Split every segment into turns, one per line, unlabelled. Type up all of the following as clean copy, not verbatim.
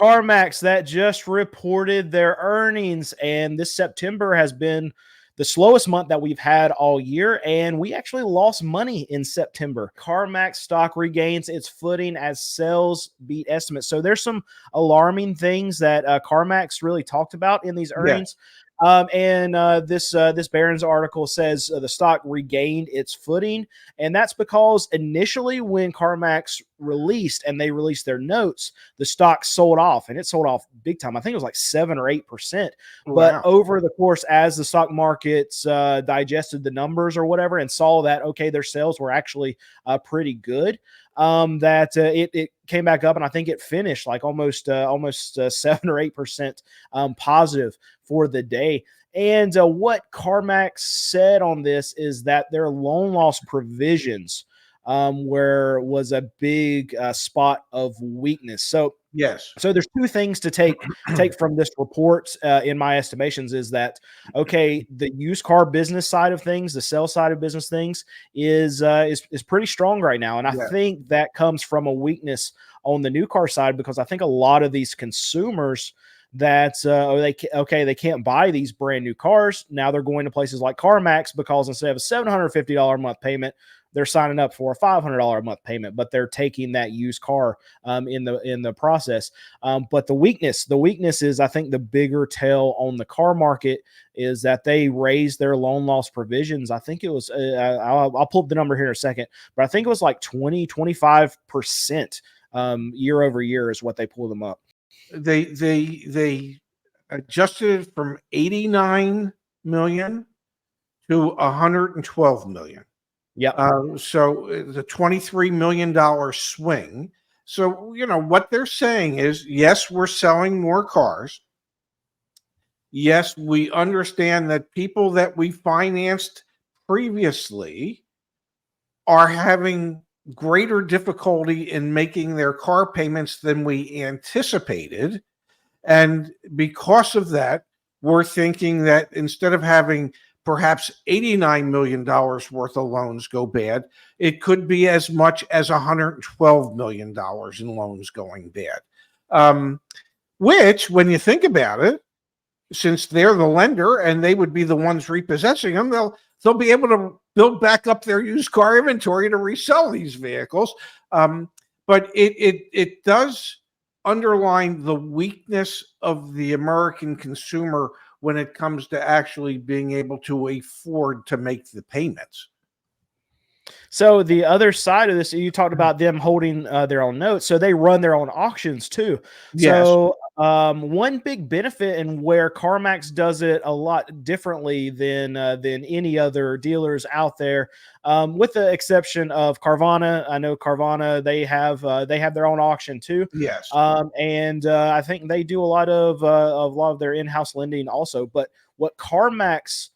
CARMAX that just reported their earnings, and this September has been the slowest month that we've had all year, and we actually lost money in September. CARMAX stock regains its footing as sales beat estimates. So there's some alarming things that CARMAX really talked about in these earnings. This Barron's article says the stock regained its footing, and that's because initially when CARMAX released and they released their notes, the stock sold off, and it sold off big time. I think it was like 7 or 8%.
Wow.
But over the course, as the stock markets digested the numbers or whatever and saw that, okay, their sales were actually pretty good, it came back up, and I think it finished like almost 7 or 8% positive for the day. And what CARMAX said on this is that their loan loss provisions was a big spot of weakness. So
yes,
so there's two things to take from this report, in my estimations, is that, okay, the used car business side of things, the sales side of business things is pretty strong right now. And I think that comes from a weakness on the new car side, because I think a lot of these consumers that they can't buy these brand new cars. Now they're going to places like CARMAX because instead of a $750 a month payment, they're signing up for a $500 a month payment, but they're taking that used car in the process. But the weakness is, I think, the bigger tell on the car market is that they raised their loan loss provisions. I think it was, I'll pull up the number here in a second, but I think it was like 25% year over year is what they pulled them up.
They adjusted from 89 million to 112 million.
Yeah.
So the $23 million swing. So, what they're saying is, yes, we're selling more cars. Yes, we understand that people that we financed previously are having greater difficulty in making their car payments than we anticipated. And because of that, we're thinking that instead of having perhaps $89 million worth of loans go bad, it could be as much as $112 million in loans going bad. Which, when you think about it, since they're the lender and they would be the ones repossessing them, they'll be able to build back up their used car inventory to resell these vehicles. But it does underline the weakness of the American consumer when it comes to actually being able to afford to make the payments.
So the other side of this, you talked about them holding their own notes. So they run their own auctions too.
Yes.
So one big benefit, and where CARMAX does it a lot differently than any other dealers out there, with the exception of Carvana. I know Carvana, they have their own auction too.
Yes.
And I think they do a lot of their in-house lending also. But what CARMAX,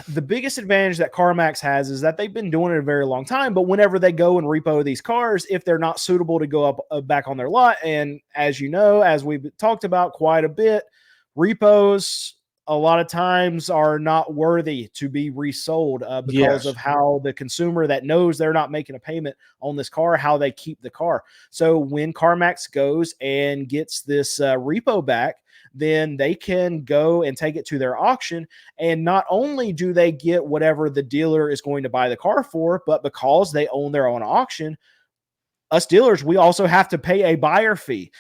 the biggest advantage that CARMAX has is that they've been doing it a very long time, but whenever they go and repo these cars, if they're not suitable to go up back on their lot, and as you know, as we've talked about quite a bit, repos a lot of times are not worthy to be resold because of how the consumer that knows they're not making a payment on this car, how they keep the car. So when CARMAX goes and gets this repo back, then they can go and take it to their auction. And not only do they get whatever the dealer is going to buy the car for, but because they own their own auction, us dealers, we also have to pay a buyer fee.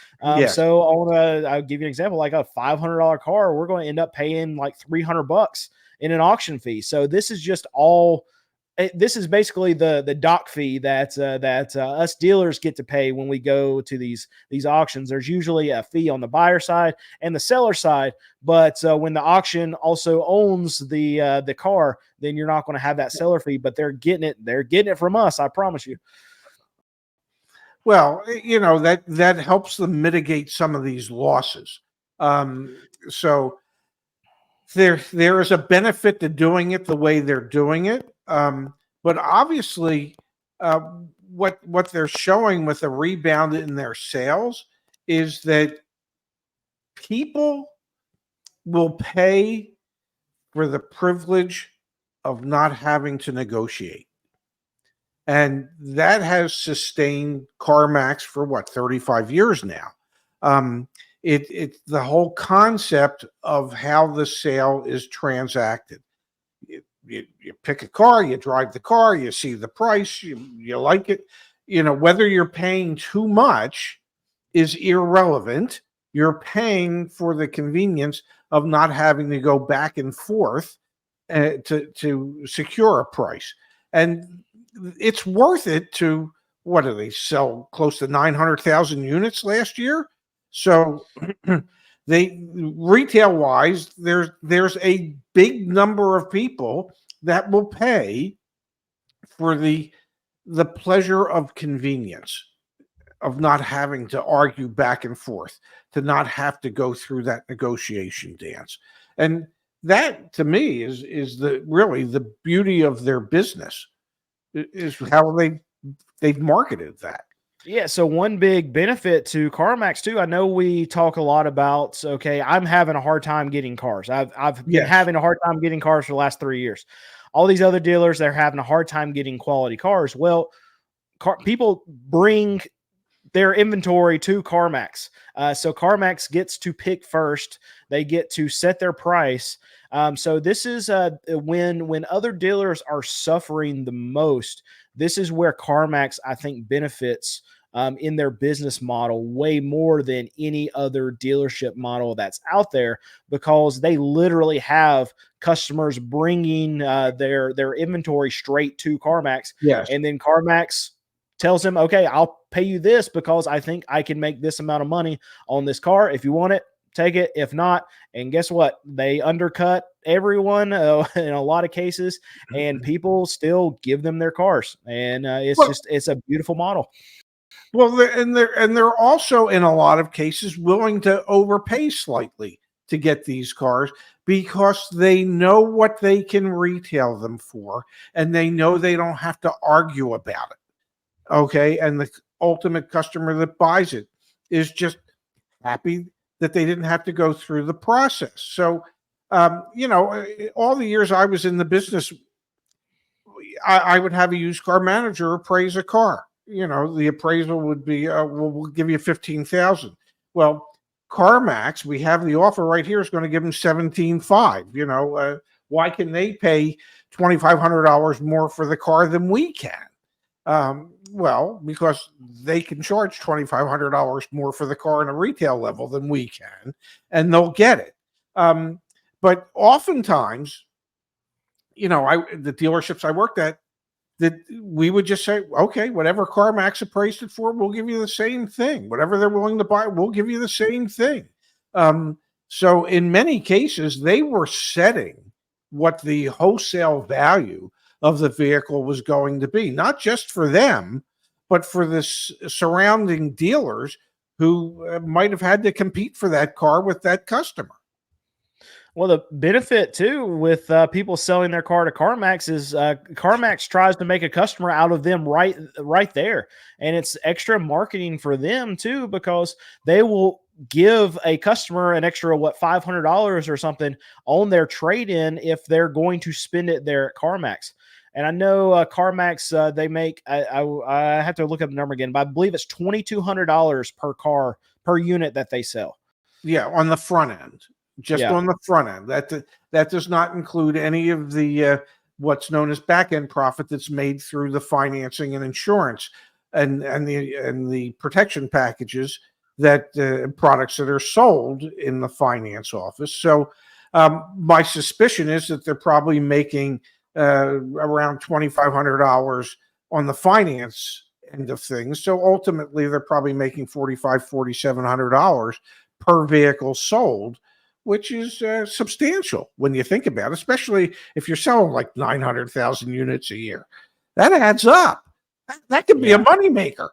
So I'll give you an example, like a $500 car, we're going to end up paying like $300 in an auction fee. So this is just all, this is basically the dock fee that us dealers get to pay when we go to these auctions. There's usually a fee on the buyer side and the seller side, but when the auction also owns the car, then you're not going to have that seller fee. But they're getting it from us, I promise you.
Well, that helps them mitigate some of these losses. So there is a benefit to doing it the way they're doing it. But obviously, what they're showing with a rebound in their sales is that people will pay for the privilege of not having to negotiate. And that has sustained CARMAX for 35 years now. It's the whole concept of how the sale is transacted. You pick a car, you drive the car, you see the price, you like it. Whether you're paying too much is irrelevant. You're paying for the convenience of not having to go back and forth to secure a price. And it's worth it to, what do they sell? Close to 900,000 units last year. So retail wise, there's a big number of people that will pay for the pleasure of convenience, of not having to argue back and forth, to not have to go through that negotiation dance. And that, to me, is really the beauty of their business, is how they've marketed that.
Yeah, so one big benefit to CarMax too, I know we talk a lot about, okay, I'm having a hard time getting cars. I've been having a hard time getting cars for the last 3 years. All these other dealers, they're having a hard time getting quality cars. Well, people bring their inventory to CarMax. So CarMax gets to pick first. They get to set their price. So this is when other dealers are suffering the most, this is where CarMax, I think, benefits in their business model way more than any other dealership model that's out there, because they literally have customers bringing their inventory straight to CarMax.
Yes.
And then CarMax tells them, okay, I'll pay you this because I think I can make this amount of money on this car. If you want it, take it. If not, and guess what? They undercut everyone in a lot of cases, and people still give them their cars. And it's a beautiful model.
Well, they're also, in a lot of cases, willing to overpay slightly to get these cars, because they know what they can retail them for, and they know they don't have to argue about it. Okay. And the ultimate customer that buys it is just happy that they didn't have to go through the process. So, all the years I was in the business, I would have a used car manager appraise a car. The appraisal would be, we'll give you 15,000. Well, CarMax, we have the offer right here, is going to give them 17.5. Why can they pay $2,500 more for the car than we can? Well, because they can charge $2,500 more for the car on a retail level than we can, and they'll get it. But oftentimes, the dealerships I worked at, that we would just say, okay, whatever CarMax appraised it for, we'll give you the same thing. Whatever they're willing to buy, we'll give you the same thing. So in many cases, they were setting what the wholesale value of the vehicle was going to be, not just for them, but for the surrounding dealers who might have had to compete for that car with that customer.
Well, the benefit too with people selling their car to CarMax is CarMax tries to make a customer out of them right there, and it's extra marketing for them too, because they will give a customer an extra $500 or something on their trade-in if they're going to spend it there at CarMax. And I know CarMax, they make, I have to look up the number again, but I believe it's $2,200 per car per unit that they sell.
Yeah, on the front end. Just on the front end. That does not include any of the what's known as back end profit that's made through the financing and insurance and the protection packages, that products that are sold in the finance office. So my suspicion is that they're probably making around $2,500 on the finance end of things. So ultimately, they're probably making $4,500, $4,700 per vehicle sold, which is substantial when you think about it, especially if you're selling like 900,000 units a year. That adds up. That could be a moneymaker.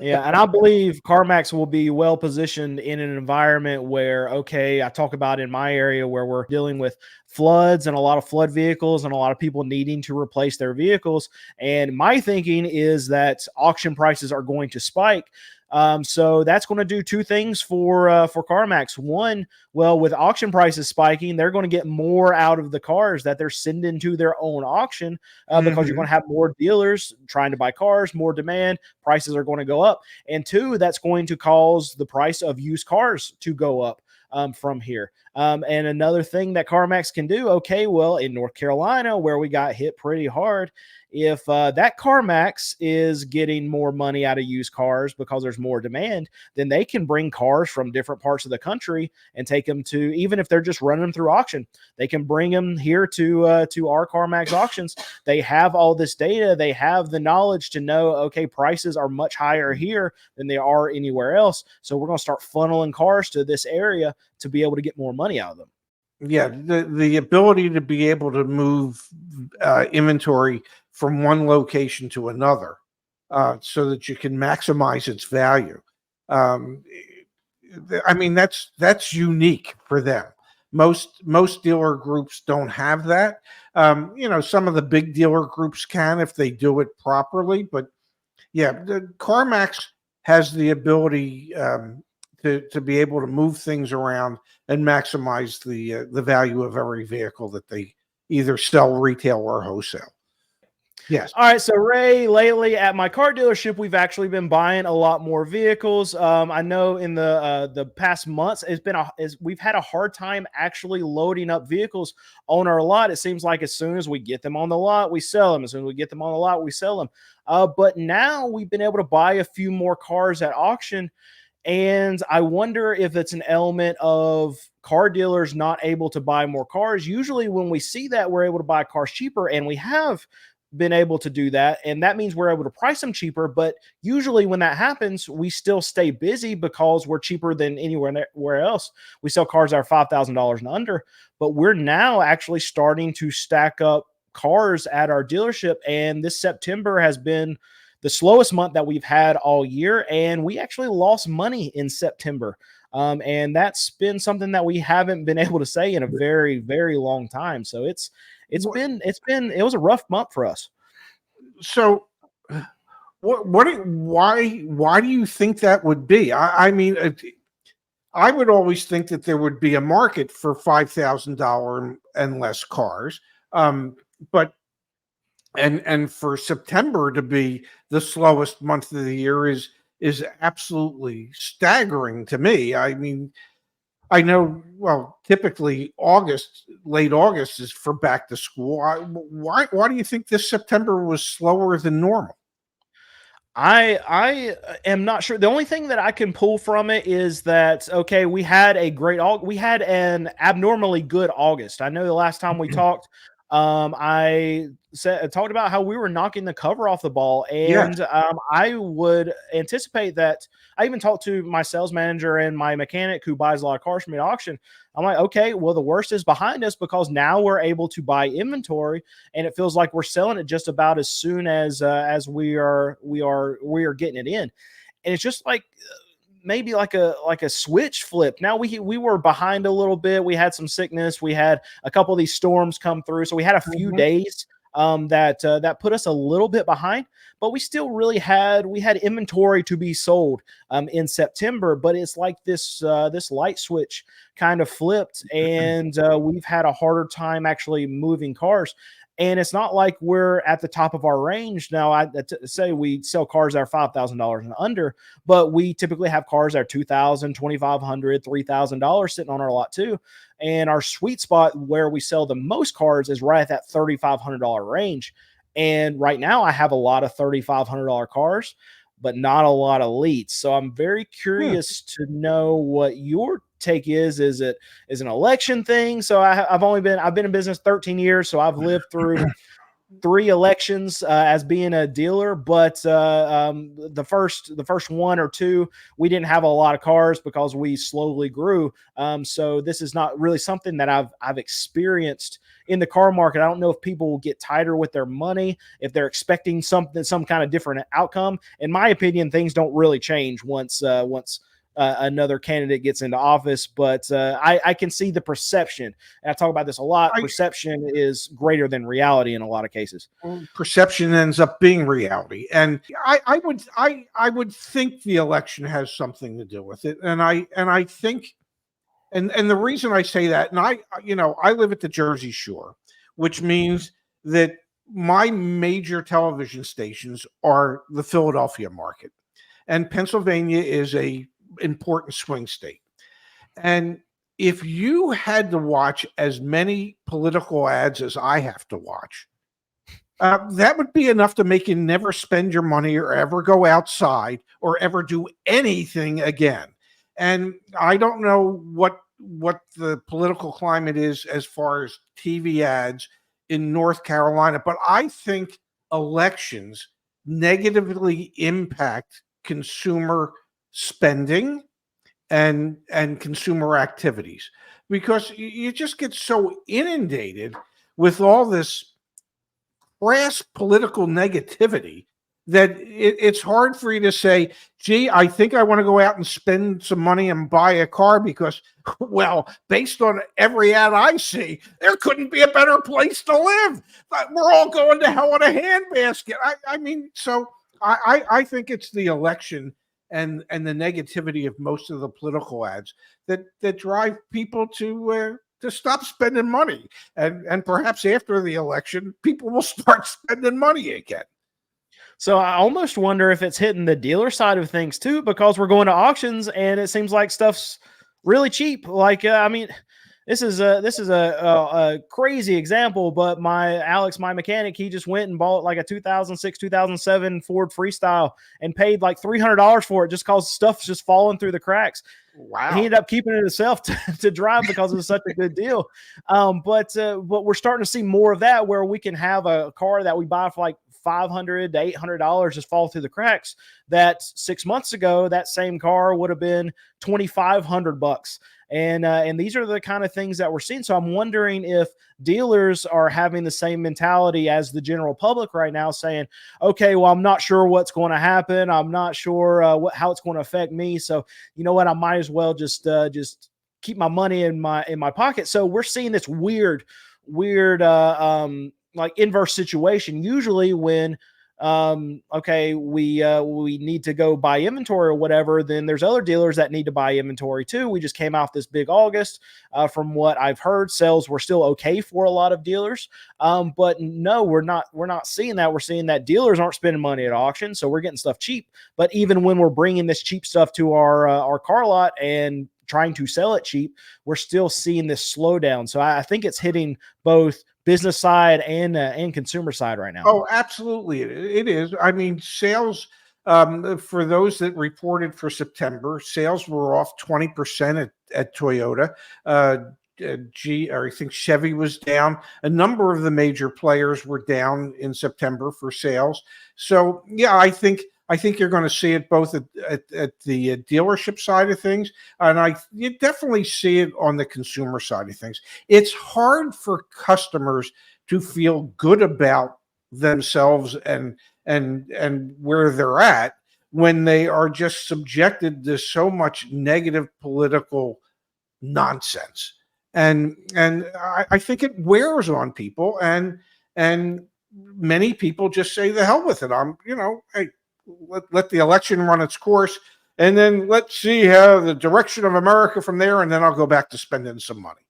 Yeah, and I believe CarMax will be well positioned in an environment where, okay, I talk about in my area where we're dealing with floods and a lot of flood vehicles and a lot of people needing to replace their vehicles. And my thinking is that auction prices are going to spike. So that's going to do two things for CarMax. One, well, with auction prices spiking, they're going to get more out of the cars that they're sending to their own auction, because you're going to have more dealers trying to buy cars, more demand, prices are going to go up. And two, that's going to cause the price of used cars to go up from here. And another thing that CarMax can do, okay, well, in North Carolina, where we got hit pretty hard, if that CarMax is getting more money out of used cars because there's more demand, then they can bring cars from different parts of the country and take them to, even if they're just running them through auction, they can bring them here to our CarMax auctions. They have all this data. They have the knowledge to know, okay, prices are much higher here than they are anywhere else. So we're going to start funneling cars to this area to be able to get more money out of them.
Yeah, the ability to be able to move inventory from one location to another, so that you can maximize its value. I mean, that's unique for them. Most dealer groups don't have that. Some of the big dealer groups can if they do it properly, but yeah, the CarMax has the ability to be able to move things around and maximize the value of every vehicle that they either sell retail or wholesale. Yes.
All right. So Ray, lately at my car dealership, we've actually been buying a lot more vehicles. I know in the past months, we've had a hard time actually loading up vehicles on our lot. It seems like as soon as we get them on the lot, we sell them. As soon as we get them on the lot, we sell them. But now we've been able to buy a few more cars at auction. And I wonder if it's an element of car dealers not able to buy more cars. Usually when we see that, we're able to buy cars cheaper, and we have been able to do that, and that means we're able to price them cheaper. But usually when that happens, we still stay busy because we're cheaper than anywhere else. We sell cars that are $5,000 and under, but we're now actually starting to stack up cars at our dealership, and this September has been the slowest month that we've had all year, and we actually lost money in September. And that's been something that we haven't been able to say in a very, very long time. So it was a rough month for us.
So why do you think that would be? I mean, I would always think that there would be a market for $5,000 and less cars. But for September to be the slowest month of the year is absolutely staggering to me. I mean, I know, well, typically late August is for back to school. Why do you think this September was slower than normal?
I am not sure. The only thing that I can pull from it is that, okay, we had an abnormally good August. I know the last time we talked, I talked about how we were knocking the cover off the ball, and I would anticipate that. I even talked to my sales manager and my mechanic who buys a lot of cars from the auction. I'm like, okay, well, the worst is behind us because now we're able to buy inventory, and it feels like we're selling it just about as soon as we are getting it in, and it's just like maybe like a switch flip. Now we were behind a little bit. We had some sickness. We had a couple of these storms come through, so we had a few days that put us a little bit behind, but we still really had inventory to be sold in September. But it's like this light switch kind of flipped, and we've had a harder time actually moving cars. And it's not like we're at the top of our range. Now, I say we sell cars that are $5,000 and under, but we typically have cars that are $2,000, $2,500, $3,000 sitting on our lot too. And our sweet spot where we sell the most cars is right at that $3,500 range. And right now I have a lot of $3,500 cars, but not a lot of leads. So I'm very curious to know what your take is. Is it an election thing? So I've been in business 13 years, so I've lived through 3 elections as being a dealer, but the first 1 or 2, we didn't have a lot of cars because we slowly grew. So this is not really something that I've experienced in the car market. I don't know if people will get tighter with their money, if they're expecting some kind of different outcome. In my opinion, things don't really change once another candidate gets into office. But I can see the perception. And I talk about this a lot. Perception is greater than reality in a lot of cases.
Perception ends up being reality, and I would think the election has something to do with it, and I think, and the reason I say that, and I live at the Jersey Shore, which means that my major television stations are the Philadelphia market, and Pennsylvania is a important swing state. And if you had to watch as many political ads as I have to watch, that would be enough to make you never spend your money or ever go outside or ever do anything again. And I don't know what the political climate is as far as TV ads in North Carolina, but I think elections negatively impact consumer spending and consumer activities, because you just get so inundated with all this crass political negativity that it's hard for you to say, gee, I think I want to go out and spend some money and buy a car because, well, based on every ad I see, there couldn't be a better place to live. We're all going to hell in a handbasket. I mean, so I think it's the election and the negativity of most of the political ads that drive people to stop spending money. And perhaps after the election, people will start spending money again.
So I almost wonder if it's hitting the dealer side of things too, because we're going to auctions and it seems like stuff's really cheap. Like, I mean, this is a crazy example, but my mechanic, he just went and bought like a 2006, 2007 Ford Freestyle and paid like $300 for it just because stuff's just falling through the cracks.
Wow.
He ended up keeping it himself to drive because it was such a good deal. But we're starting to see more of that, where we can have a car that we buy for like $500 to $800 just fall through the cracks, that 6 months ago that same car would have been $2,500. And these are the kind of things that we're seeing. So I'm wondering if dealers are having the same mentality as the general public right now, saying, okay, well, I'm not sure what's going to happen. I'm not sure how it's going to affect me. So you know what, I might as well just keep my money in my pocket. So we're seeing this weird like inverse situation. Usually when okay, we need to go buy inventory or whatever, then there's other dealers that need to buy inventory too. We just came off this big August. From what I've heard, sales were still okay for a lot of dealers. But no, we're not seeing that. We're seeing that dealers aren't spending money at auction, so we're getting stuff cheap. But even when we're bringing this cheap stuff to our car lot and trying to sell it cheap, we're still seeing this slowdown. So I think it's hitting both business side and consumer side right now.
Oh, absolutely. It is. I mean, sales, for those that reported for September, sales were off 20% at Toyota. I think Chevy was down. A number of the major players were down in September for sales. So yeah, I think you're going to see it both at the dealership side of things, and you definitely see it on the consumer side of things. It's hard for customers to feel good about themselves and where they're at when they are just subjected to so much negative political nonsense. And I think it wears on people, and many people just say the hell with it. Hey, let the election run its course, and then let's see how the direction of America from there, and then I'll go back to spending some money.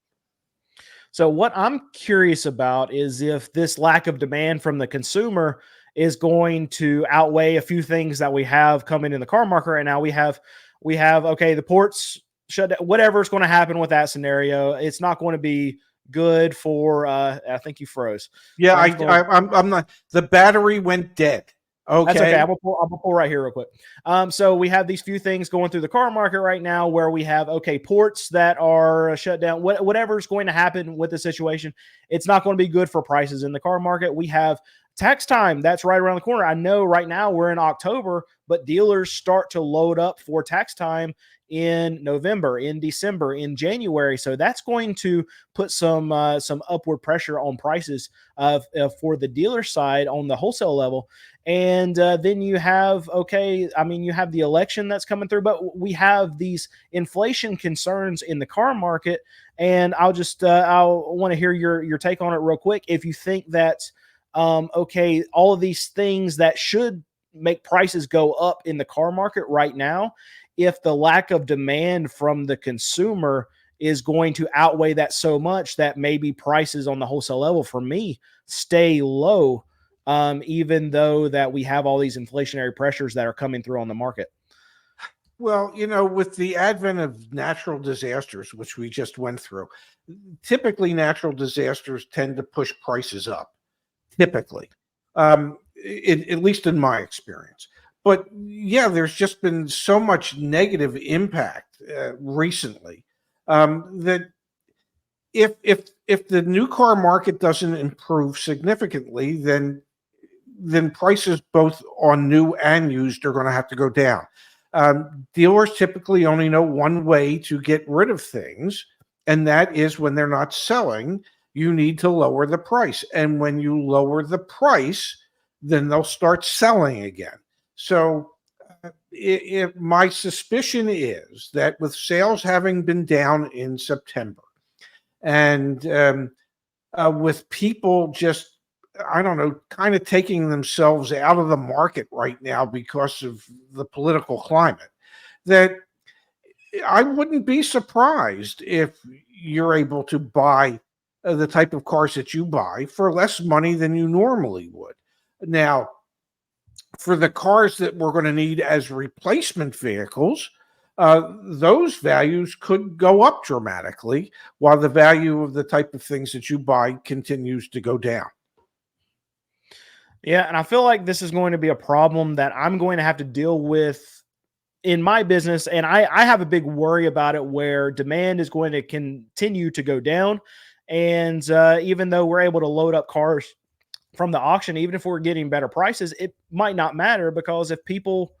So what I'm curious about is if this lack of demand from the consumer is going to outweigh a few things that we have coming in the car market right now. We have okay, the ports shut down, whatever's going to happen with that scenario. It's not going to be good for I think you froze.
Yeah, I'm not. The battery went dead. Okay.
That's okay. I'm gonna pull right here real quick. So we have these few things going through the car market right now where we have, okay, ports that are shut down. Whatever's going to happen with the situation, it's not going to be good for prices in the car market. We have tax time that's right around the corner. I know right now we're in October, but dealers start to load up for tax time in November, in December, in January. So that's going to put some upward pressure on prices for the dealer side on the wholesale level. And then you have, you have the election that's coming through, but we have these inflation concerns in the car market. And I'll want to hear your take on it real quick. If you think that, all of these things that should make prices go up in the car market right now, if the lack of demand from the consumer is going to outweigh that so much that maybe prices on the wholesale level for me stay low, even though that we have all these inflationary pressures that are coming through on the market.
Well, with the advent of natural disasters, which we just went through, typically natural disasters tend to push prices up, typically, at least in my experience. But yeah, there's just been so much negative impact recently that if the new car market doesn't improve significantly, then prices both on new and used are going to have to go down. Dealers typically only know one way to get rid of things, and that is when they're not selling, you need to lower the price. And when you lower the price, then they'll start selling again. So my suspicion is that with sales having been down in September and with people just, I don't know, kind of taking themselves out of the market right now because of the political climate, that I wouldn't be surprised if you're able to buy the type of cars that you buy for less money than you normally would. Now, for the cars that we're going to need as replacement vehicles, those values could go up dramatically, while the value of the type of things that you buy continues to go down.
Yeah, and I feel like this is going to be a problem that I'm going to have to deal with in my business. And I have a big worry about it, where demand is going to continue to go down. And even though we're able to load up cars from the auction, even if we're getting better prices, it might not matter, because if people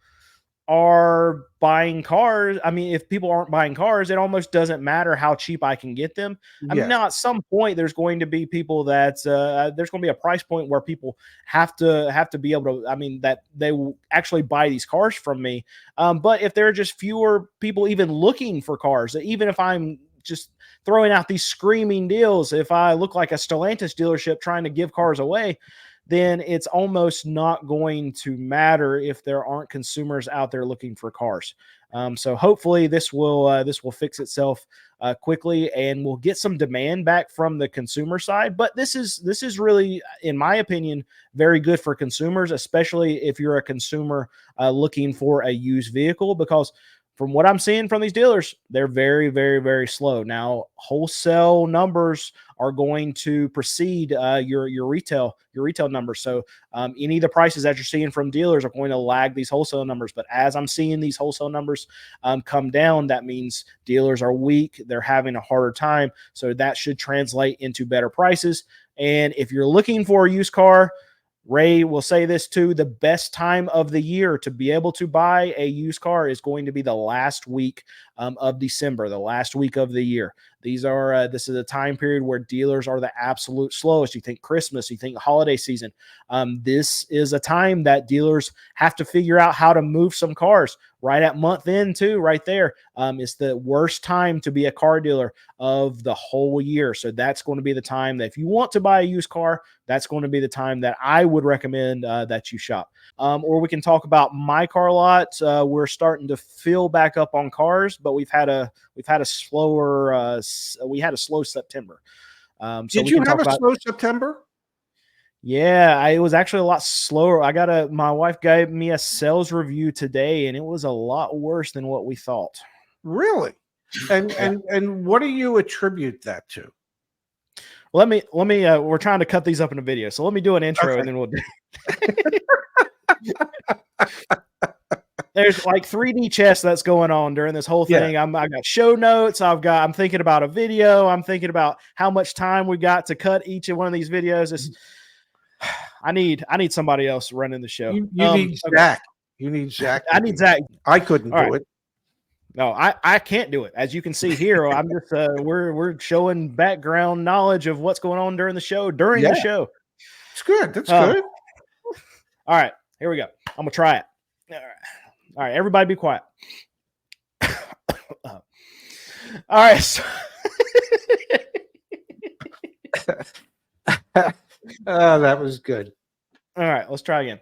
are buying cars, if people aren't buying cars, it almost doesn't matter how cheap I can get them.
Yes.
Now at some point there's going to be people that there's going to be a price point where people have to be able to, that they will actually buy these cars from me. But if there are just fewer people even looking for cars, even if I'm just throwing out these screaming deals, if I look like a Stellantis dealership trying to give cars away, then it's almost not going to matter if there aren't consumers out there looking for cars. So hopefully this will fix itself quickly, and we'll get some demand back from the consumer side. But this is really, in my opinion, very good for consumers, especially if you're a consumer looking for a used vehicle, because from what I'm seeing from these dealers, they're very, very, very slow. Now, wholesale numbers are going to precede your retail numbers. So any of the prices that you're seeing from dealers are going to lag these wholesale numbers. But as I'm seeing these wholesale numbers come down, that means dealers are weak. They're having a harder time. So that should translate into better prices. And if you're looking for a used car, Ray will say this too: the best time of the year to be able to buy a used car is going to be the last week of December, the last week of the year. This is a time period where dealers are the absolute slowest. You think Christmas, you think holiday season. This is a time that dealers have to figure out how to move some cars right at month end too, right there. It's the worst time to be a car dealer of the whole year. So that's going to be the time that if you want to buy a used car, that's going to be the time that I would recommend that you shop. Or we can talk about My Car Lot. We're starting to fill back up on cars, but we had a slow September. So
did you have a slow September?
Yeah, it was actually a lot slower. My wife gave me a sales review today, and it was a lot worse than what we thought.
Really? And what do you attribute that to?
Let me we're trying to cut these up in a video, so let me do an intro,
Okay.
and then we'll do. There's like 3D chess that's going on during this whole thing.
Yeah.
I got show notes. I'm thinking about a video. I'm thinking about how much time we got to cut each of one of these videos. I need somebody else running the show.
You need Zach. You need Zach.
I need Zach.
I couldn't do it.
No, I can't do it. As you can see here, I'm just we're showing background knowledge of what's going on during the show.
Yeah.
The show,
It's good. That's good.
All right, here we go. I'm gonna try it. All right, everybody, be quiet. All right. So
Oh, that was good.
all right, let's try again.